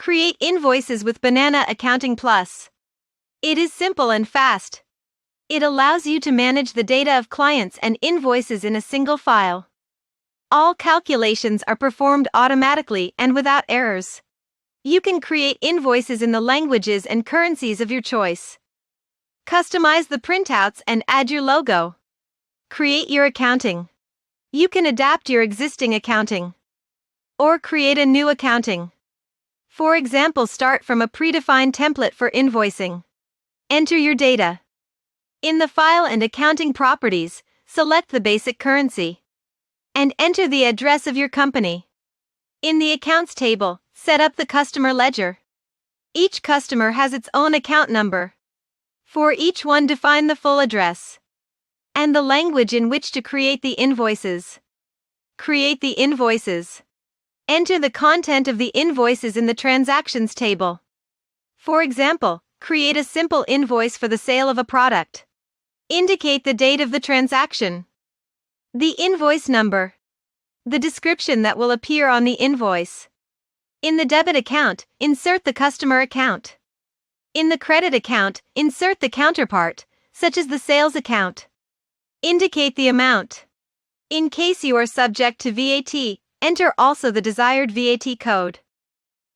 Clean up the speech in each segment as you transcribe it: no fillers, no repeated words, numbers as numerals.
Create invoices with Banana Accounting Plus. It is simple and fast. It allows you to manage the data of clients and invoices in a single file. All calculations are performed automatically and without errors. You can create invoices in the languages and currencies of your choice. Customize the printouts and add your logo. Create your accounting. You can adapt your existing accounting or create a new accounting. For example, start from a predefined template for invoicing. Enter your data. In the File and Accounting properties, select the basic currency and enter the address of your company. In the Accounts table, set up the customer ledger. Each customer has its own account number. For each one, define the full address and the language in which to create the invoices. Create the invoices. Enter the content of the invoices in the Transactions table. For example, create a simple invoice for the sale of a product. Indicate the date of the transaction, the invoice number, the description that will appear on the invoice. In the debit account, insert the customer account. In the credit account, insert the counterpart, such as the sales account. Indicate the amount. In case you are subject to VAT, enter also the desired VAT code.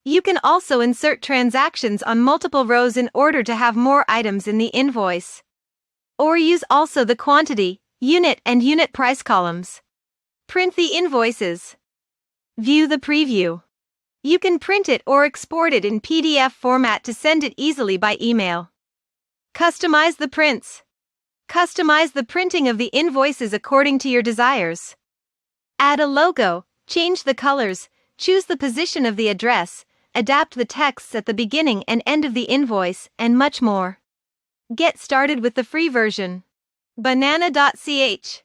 You can also insert transactions on multiple rows in order to have more items in the invoice. Or use also the quantity, unit and unit price columns. Print the invoices. View the preview. You can print it or export it in PDF format to send it easily by email. Customize the prints. Customize the printing of the invoices according to your desires. Add a logo, change the colors, choose the position of the address, adapt the texts at the beginning and end of the invoice, and much more. Get started with the free version. Banana.ch